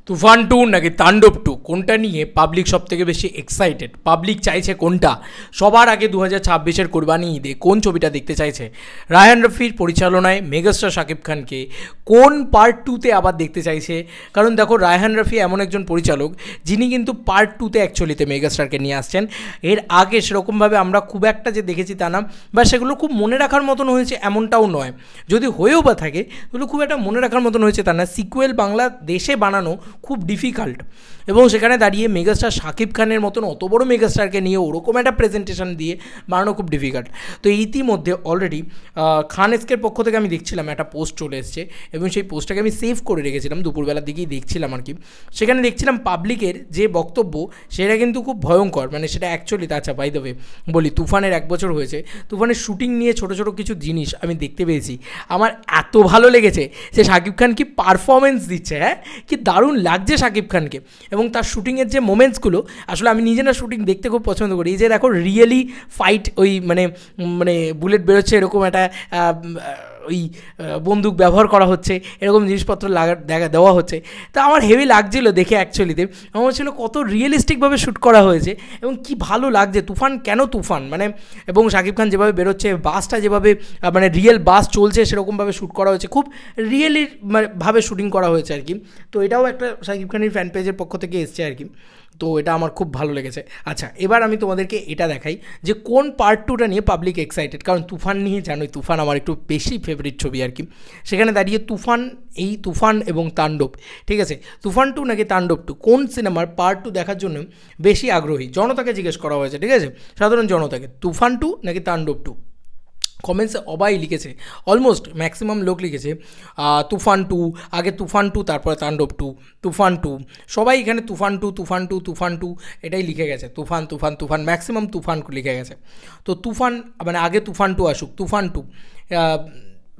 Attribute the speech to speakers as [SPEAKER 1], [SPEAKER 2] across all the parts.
[SPEAKER 1] তুফান 2 নাকি তাণ্ডব 2 কোনটা নিয়ে পাবলিক সব থেকে বেশি এক্সাইটেড? পাবলিক চাইছে কোনটা? সবার আগে 2026-এর কোরবানি ঈদে কোন ছবিটা দেখতে চাইছে? রায়হান রফির পরিচালনায় মেগাস্টার শাকিব খানকে কোন পার্ট 2-তে আবার দেখতে চাইছে? কারণ দেখো, রায়হান রফি এমন একজন পরিচালক যিনি কিন্তু পার্ট 2-তে অ্যাকচুয়ালিতে মেগাস্টারকে নিয়ে আসছেন। এর আগে সেরকমভাবে আমরা খুব একটা যে দেখেছি তা না, বা সেগুলো খুব মনে রাখার মতন হয়েছে এমনটাও নয়। যদি হয়েও বা থাকে তাহলে খুব একটা মনে রাখার মতন হয়েছে তা না। সিকুয়েল বাংলাদেশে বানানো খুব ডিফিকাল্ট, এবং সেখানে দাঁড়িয়ে মেগাস্টার শাকিব খানের মতন অত বড় মেগাস্টারকে নিয়ে ওরকম একটা প্রেজেন্টেশন দিয়ে বানানো খুব ডিফিকাল্ট। তো ইতিমধ্যে অলরেডি খান এস্কের পক্ষ থেকে আমি দেখছিলাম একটা পোস্ট চলে এসছে, এবং সেই পোস্টটাকে আমি সেভ করে রেখেছিলাম, দুপুরবেলার দিকেই দেখছিলাম আর কি। সেখানে দেখছিলাম পাবলিকের যে বক্তব্য সেটা কিন্তু খুব ভয়ঙ্কর, মানে সেটা অ্যাকচুয়ালি আচ্ছা বাই দ্য ওয়ে বলি, তুফানের 1 বছর হয়েছে, তুফানের শুটিং নিয়ে ছোটো ছোটো কিছু জিনিস আমি দেখতে পেয়েছি। আমার এত ভালো লেগেছে যে শাকিব খান কি পারফরমেন্স দিচ্ছে, হ্যাঁ কি দারুণ লাগছে শাকিব খানকে, এবং তার শুটিংয়ের যে মোমেন্টসগুলো, আসলে আমি নিজে না শুটিং দেখতে খুব পছন্দ করি। এই যে দেখো রিয়েলি ফাইট, ওই মানে মানে বুলেট বেরোচ্ছে, এরকম একটা ওই বন্দুক ব্যবহার করা হচ্ছে, এরকম জিনিসপত্র দেওয়া হচ্ছে, তা আমার হেভি লাগছিলো দেখে। অ্যাকচুয়ালিতে আমার ছিল কত রিয়েলিস্টিকভাবে শ্যুট করা হয়েছে, এবং কি ভালো লাগছে। তুফান কেন তুফান, মানে এবং শাকিব খান যেভাবে বেরোচ্ছে, বাসটা যেভাবে মানে রিয়েল বাস চলছে সেরকমভাবে শ্যুট করা হয়েছে, খুব রিয়েলি ভাবে শ্যুটিং করা হয়েছে আর কি। তো এটাও একটা শাকিব খানের ফ্যান পেজের পক্ষ থেকে এসছে আর কি, তো এটা আমার খুব ভালো লেগেছে। আচ্ছা, এবার আমি তোমাদেরকে এটা দেখাই যে কোন পার্ট 2টা নিয়ে পাবলিক এক্সাইটেড। কারণ তুফান নিয়ে জানোই, তুফান আমার একটু বেশি ফেভারিট ছবি আর কি। সেখানে দাঁড়িয়ে তুফান এবং তাণ্ডব, ঠিক আছে, তুফান 2 নাকি তাণ্ডব 2, কোন সিনেমার পার্ট 2 দেখার জন্য বেশি আগ্রহী? জনতাকে জিজ্ঞেস করা হয়েছে, ঠিক আছে, সাধারণ জনতাকে, তুফান 2 নাকি তাণ্ডব 2। কমেন্টসে অবাই লিখেছে, অলমোস্ট ম্যাক্সিমাম লোক লিখেছে তুফান 2, আগে তুফান 2 তারপরে তাণ্ডব 2, তুফান 2, সবাই এখানে তুফান 2 এটাই লিখে গেছে, তুফান ম্যাক্সিমাম তুফান লিখে গেছে। তো তুফান মানে আগে তুফান 2 আসুক, তুফান 2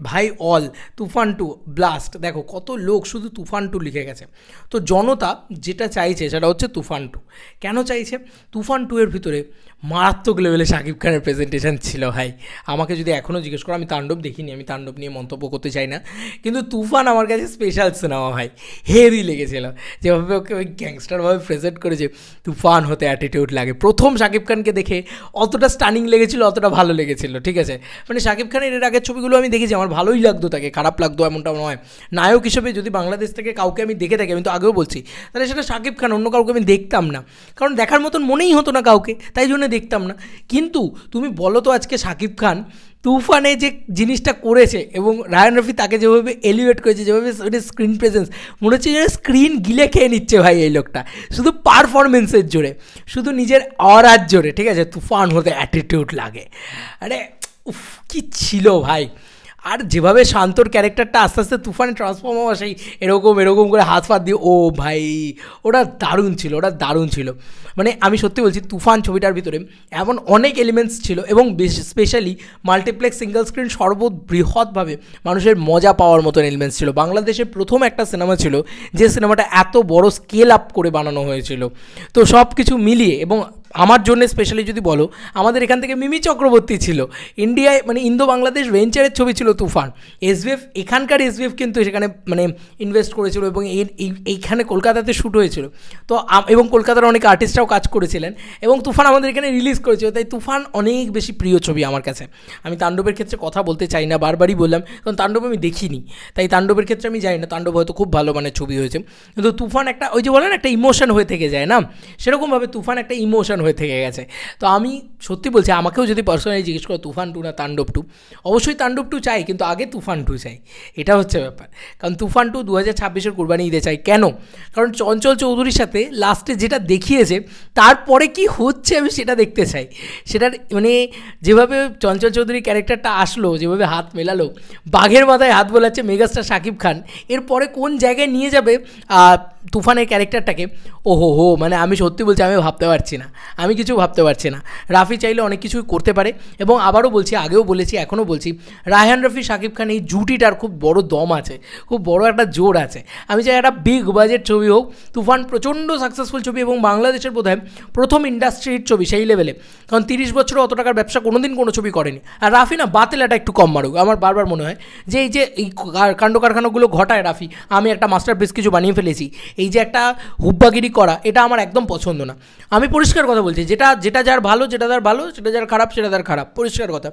[SPEAKER 1] ভাই অল, তুফান 2 ব্লাস্ট, দেখো কত লোক শুধু তুফান 2 লিখে গেছে। তো জনতা যেটা চাইছে সেটা হচ্ছে তুফান 2। কেন চাইছে? তুফান 2 এর ভিতরে মারাত্মক লেভেলে শাকিব খানের প্রেজেন্টেশন ছিল ভাই। আমাকে যদি এখনও জিজ্ঞেস করো, আমি তাণ্ডব দেখিনি, আমি তাণ্ডব নিয়ে মন্তব্য করতে চাই না, কিন্তু তুফান আমার কাছে স্পেশাল সিনেমা ভাই, হেভি লেগেছিল যেভাবে ওকে ওই গ্যাংস্টারভাবে প্রেজেন্ট করেছে। তুফান হতে অ্যাটিটিউড লাগে, প্রথম শাকিব খানকে দেখে অতটা স্টানিং লেগেছিল, অতটা ভালো লেগেছিল, ঠিক আছে। মানে শাকিব খানের এর আগের ছবিগুলো আমি দেখেছি, আমার ভালোই লাগতো, তাকে খারাপ লাগতো এমনটা নয়। নায়ক হিসেবে যদি বাংলাদেশ থেকে কাউকে আমি দেখে থাকি, আমি তো আগেও বলছি, তাহলে সেটা শাকিব খান, অন্য কাউকে আমি দেখতাম না, কারণ দেখার মতন মনেই হতো না কাউকে, তাই জন্য দেখতাম না। কিন্তু তুমি বলো তো আজকে শাকিব খান তুফানে যে জিনিসটা করেছে, এবং রায়হান রফি তাকে যেভাবে এলিভেট করেছে, যেভাবে স্ক্রিন প্রেজেন্স, মনে হচ্ছে যে স্ক্রিন গিলে খেয়ে নিচ্ছে ভাই এই লোকটা, শুধু পারফরমেন্সের জোরে, শুধু নিজের অরার জোরে, ঠিক আছে। তুফান হতে অ্যাটিটিউড লাগে, আরে উফ কী ছিল ভাই। আর যেভাবে শান্তর ক্যারেক্টারটা আস্তে আস্তে তুফানে ট্রান্সফর্ম হওয়া, সেই এরকম করে হাত ফাত দিয়ে, ও ভাই ওটা দারুণ ছিল। মানে আমি সত্যি বলছি, তুফান ছবিটার ভিতরে এমন অনেক এলিমেন্টস ছিল, এবং স্পেশালি মাল্টিপ্লেক্স সিঙ্গল স্ক্রিন সর্ববৃহৎভাবে মানুষের মজা পাওয়ার মতন এলিমেন্টস ছিল। বাংলাদেশের প্রথম একটা সিনেমা ছিল যে সিনেমাটা এত বড় স্কেল আপ করে বানানো হয়েছিল। তো সব কিছু মিলিয়ে, এবং আমার জন্য স্পেশালি যদি বলো, আমাদের এখান থেকে মিমি চক্রবর্তী ছিল, ইন্ডিয়ায় মানে ইন্দো বাংলাদেশ ভেঞ্চারের ছবি ছিল তুফান। এসবিএফ, এখানকার এসবিএফ কিন্তু সেখানে মানে ইনভেস্ট করেছিল, এবং এইখানে কলকাতাতে শ্যুট হয়েছিল। তো এবং কলকাতার অনেক আর্টিস্টরাও কাজ করেছিলেন, এবং তুফান আমাদের এখানে রিলিজ করেছিল। তাই তুফান অনেক বেশি প্রিয় ছবি আমার কাছে। আমি তাণ্ডবের ক্ষেত্রে কথা বলতে চাই না, বারবারই বললাম, কারণ তাণ্ডব আমি দেখিনি, তাই তাণ্ডবের ক্ষেত্রে আমি জানি না। তাণ্ডব হয়তো খুব ভালো মানের ছবি হয়েছে, কিন্তু তুফান একটা ওই যে বলেন একটা ইমোশন হয়ে থেকে যায় না, সেরকমভাবে তুফান একটা ইমোশন হয়ে থেকে গেছে। তো আমি সত্যি বলছি, আমাকেও যদি পার্সোনালি জিজ্ঞেস করো তুফান 2 না তাণ্ডব 2, অবশ্যই তাণ্ডব 2 চাই, কিন্তু আগে তুফান 2 চাই, এটা হচ্ছে ব্যাপার। কারণ তুফান 2 2026-এর কোরবানি ঈদে চাই। কেন? কারণ চঞ্চল চৌধুরীর সাথে লাস্টে যেটা দেখিয়েছে, তারপরে কি হচ্ছে আমি সেটা দেখতে চাই। সেটার মানে যেভাবে চঞ্চল চৌধুরীর ক্যারেক্টারটা আসলো, যেভাবে হাত মেলালো, বাঘের মাথায় হাত বোলাচ্ছে মেগাস্টার শাকিব খান, এরপরে কোন জায়গায় নিয়ে যাবে তুফানের ক্যারেক্টারটাকে, ওহো মানে আমি সত্যি বলছি, আমি ভাবতে পারছি না, আমি কিছু ভাবতে পারছি না। রাফি চাইলে অনেক কিছুই করতে পারে, এবং আবারও বলছি, আগেও বলেছি, এখনও বলছি, রায়হান রফি শাকিব খান এই জুটিটার খুব বড় দম আছে, খুব বড় একটা জোর আছে। আমি চাই একটা বিগ বাজেট ছবি হোক, তুফান প্রচণ্ড সাকসেসফুল ছবি, এবং বাংলাদেশের বোধহয় প্রথম ইন্ডাস্ট্রির ছবি সেই লেভেলে, কারণ 30 বছরে অত টাকার ব্যবসা কোনোদিন কোনো ছবি করেনি। আর রাফি না বাতেলাটা একটু কম মারুক, আমার বারবার মনে হয় যে এই যে এই কাণ্ড কারখানাগুলো ঘটায় রাফি, আমি একটা মাস্টারপিস কিছু বানিয়ে ফেলেছি, এই যে একটা হুব্বাগিরি করা, এটা আমার একদম পছন্দ না। আমি পরিষ্কার কথা বলছি, যেটা যেটা যার ভালো, যেটা তার ভালো, সেটা যার খারাপ, সেটা তার খারাপ, পরিষ্কার কথা।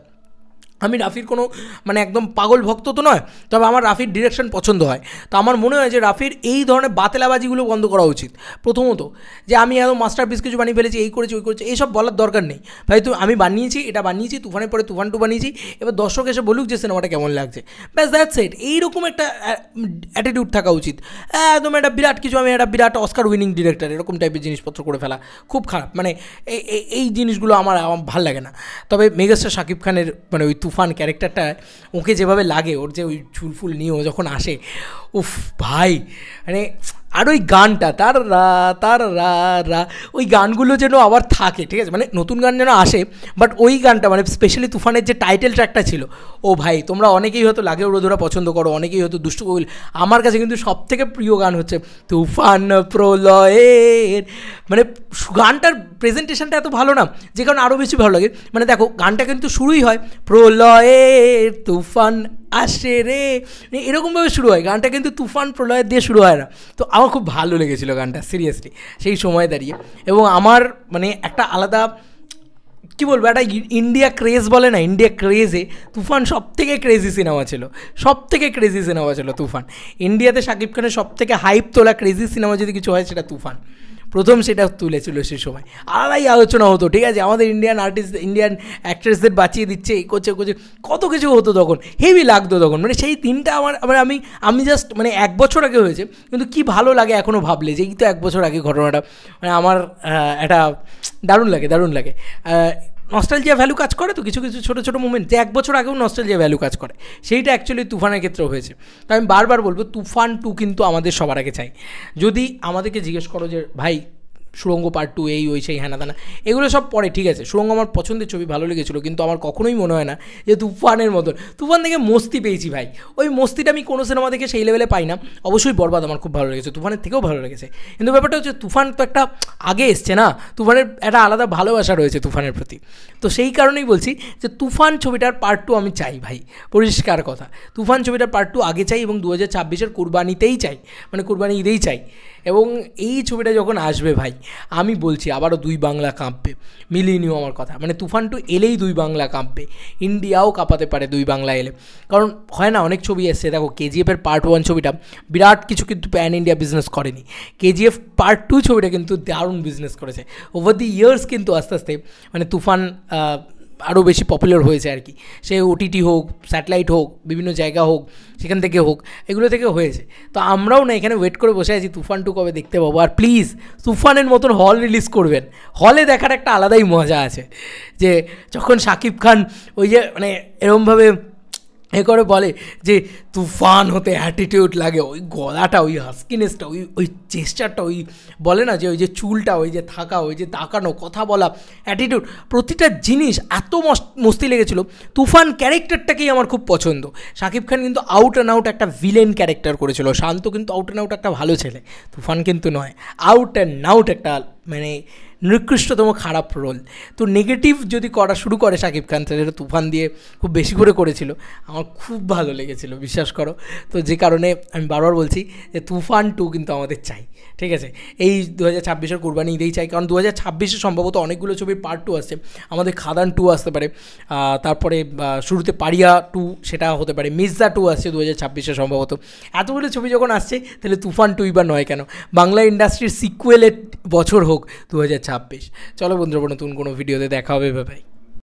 [SPEAKER 1] আমি রাফির কোনো মানে একদম পাগল ভক্ত তো নয়, তবে আমার রাফির ডিরেকশন পছন্দ হয়। তো আমার মনে হয় যে রাফির এই ধরনের বাতেলাবাজিগুলো বন্ধ করা উচিত। প্রথমত যে আমি এত মাস্টারপিস কিছু বানিয়ে ফেলেছি, এই করেছি ওই করেছি, এইসব বলার দরকার নেই ভাই। আমি বানিয়েছি, এটা বানিয়েছি, তুফানের পরে তুফান 2 বানিয়েছি, এবার দর্শক এসে বলুক যে সিনেমাটা কেমন লাগছে, ব্যাস দ্যাটস ইট। এইরকম একটা অ্যাটিটিউড থাকা উচিত। একদম একটা বিরাট কিছু, আমি একটা বিরাট অস্কার উইনিং ডিরেক্টর, এরকম টাইপের জিনিসপত্র করে ফেলা খুব খারাপ। মানে এই জিনিসগুলো আমার ভাল লাগে না। তবে মেগাস্টার শাকিব খানের মানে ওই তুফান ক্যারেক্টারটা ওকে যেভাবে লাগে, ওর যে ওই চুলফুল নিয়ে ও যখন আসে, উফ ভাই, মানে আর ওই গানটা তার রা তার রা রা, ওই গানগুলো যেন আবার থাকে, ঠিক আছে, মানে নতুন গান যেন আসে, বাট ওই গানটা মানে স্পেশালি তুফানের যে টাইটেল ট্র্যাকটা ছিল, ও ভাই, তোমরা অনেকেই হয়তো লাগে ওরা পছন্দ করো, অনেকেই হয়তো দুষ্টু কবিল, আমার কাছে কিন্তু সবথেকে প্রিয় গান হচ্ছে তুফান প্রলয়ের। মানে গানটার প্রেজেন্টেশনটা এত ভালো না, যে কারণে আরও বেশি ভালো লাগে। মানে দেখো, গানটা কিন্তু শুরুই হয় প্রলয়ের তুফান আসে রে, এরকমভাবে শুরু হয় গানটা, কিন্তু তুফান প্রলয়ের দিয়ে শুরু হয় না। তো আমার খুব ভালো লেগেছিলো গানটা সিরিয়াসলি সেই সময় দাঁড়িয়ে। এবং আমার মানে একটা আলাদা কী বলবো, একটা ইন্ডিয়া ক্রেজ বলে না, ইন্ডিয়া ক্রেজে তুফান সবথেকে ক্রেজি সিনেমা ছিল, সবথেকে ক্রেজি সিনেমা ছিল তুফান। ইন্ডিয়াতে শাকিব খানের সবথেকে হাইপ তোলা ক্রেজি সিনেমা যদি কিছু হয়, সেটা তুফান প্রথম সেটা তুলেছিল সেই সময়। আলাদাই আলোচনা হতো, ঠিক আছে, আমাদের ইন্ডিয়ান আর্টিস্ট, ইন্ডিয়ান অ্যাক্ট্রেসদের বাঁচিয়ে দিচ্ছে, এই করছে কত কিছু হতো তখন, হেভি লাগতো তখন। মানে সেই দিনটা আমার আমি জাস্ট মানে 1 বছর আগে হয়েছে, কিন্তু কি ভালো লাগে এখনও ভাবলে যে এই তো 1 বছর আগে ঘটনাটা। মানে আমার একটা দারুণ লাগে। নস্টালজিয়া ভ্যালু কাজ করে তো কিছু কিছু ছোটো ছোটো মুভমেন্ট, যে 1 বছর আগেও নস্টালজিয়া ভ্যালু কাজ করে, সেইটা অ্যাকচুয়ালি তুফানের ক্ষেত্রেও হয়েছে। তো আমি বারবার বলবো, তুফান 2 কিন্তু আমাদের সবার আগে চাই। যদি আমাদেরকে জিজ্ঞেস করো যে ভাই সুড়ঙ্গ পার্ট 2 এই ওই সেই হ্যানা দানা, এগুলো সব পরে, ঠিক আছে, সুড়ঙ্গ আমার পছন্দের ছবি, ভালো লেগেছিলো, কিন্তু আমার কখনোই মনে হয় না যে তুফানের মতন। তুফান থেকে মস্তি পেয়েছি ভাই, ওই মস্তিটা আমি কোনো সিনেমা থেকে সেই লেভেলে পাই না। অবশ্যই বরবাদ আমার খুব ভালো লেগেছে, তুফানের থেকেও ভালো লেগেছে, কিন্তু ব্যাপারটা হচ্ছে তুফান তো একটা আগে এসছে না, তুফানের একটা আলাদা ভালোবাসা রয়েছে তুফানের প্রতি। তো সেই কারণেই বলছি যে তুফান ছবিটার পার্ট 2 আমি চাই ভাই, পরিষ্কার কথা। তুফান ছবিটার পার্ট 2 আগে চাই, এবং 2026-এর কুরবানিতেই চাই, মানে কুরবানি ঈদেই চাই। এবং এই ছবিটা যখন আসবে ভাই, আমি বলছি আবারও 2 বাংলা কাঁপবে, মিলিয়ে নিও আমার কথা। মানে তুফান 2 এলেই 2 বাংলা কাঁপবে, ইন্ডিয়াও কাঁপাতে পারে 2 বাংলা এলে। কারণ হয় না, অনেক ছবি এসছে, দেখো কেজিএফের পার্ট 1 ছবিটা বিরাট কিছু কিন্তু প্যান ইন্ডিয়া বিজনেস করেনি, কেজিএফ পার্ট 2 ছবিটা কিন্তু দারুণ বিজনেস করেছে। ওভার দি ইয়ার্স কিন্তু আস্তে আস্তে মানে তুফান আরও বেশি পপুলার হয়েছে আর কি, সে ওটিটি হোক, স্যাটেলাইট হোক, বিভিন্ন জায়গা হোক, সেখান থেকে হোক, এগুলো থেকে হয়েছে। তো আমরাও না এখানে ওয়েট করে বসে আছি তুফান 2 কবে দেখতে পাবো। আর প্লিজ তুফানের মতন হল রিলিজ করবেন, হলে দেখার একটা আলাদাই মজা আছে, যে যখন শাকিব খান ওই যে মানে এরমভাবে করে বলে যে তুফান হতে অ্যাটিটিউড লাগে, ওই গলাটা, ওই হাস্কিনেসটা, ওই চেষ্টারটা, ওই বলে না যে ওই যে চুলটা, ওই যে থাকা, ওই যে তাকানো, কথা বলা, অ্যাটিটিউড, প্রতিটা জিনিস এত মস্তি লেগেছিলো। তুফান ক্যারেক্টারটাকেই আমার খুব পছন্দ। শাকিব খান কিন্তু আউট অ্যান্ড আউট একটা ভিলেন ক্যারেক্টার করেছিল, শান্ত কিন্তু আউট অ্যান্ড আউট একটা ভালো ছেলে, তুফান কিন্তু নয়, আউট অ্যান্ড আউট একটা মানে নিকৃষ্টতম খারাপ রোল। তো নেগেটিভ যদি করা শুরু করে শাকিব খান, তাহলে তুফান দিয়ে খুব বেশি করে করেছিল, আমার খুব ভালো লেগেছিল, বিশ্বাস করো। তো যে কারণে আমি বারবার বলছি যে তুফান 2 কিন্তু আমাদের চাই, ঠিক আছে, এই 2026-এর কুরবানি ঈদেই চাই। কারণ 2026-এ সম্ভবত অনেকগুলো ছবির পার্ট 2 আসছে, আমাদের খাদান 2 আসতে পারে, তারপরে শুরুতে পারিয়া 2 সেটা হতে পারে, মির্জা 2 আসছে 2026-এ সম্ভবত। এতগুলো ছবি যখন আসছে, তাহলে তুফান 2 বা নয় কেন? বাংলা ইন্ডাস্ট্রির সিকুয়েলের বছর হোক 2026। চলো বন্ধুরা, নতুন কোনো ভিডিওতে দেখা হবে, বাই।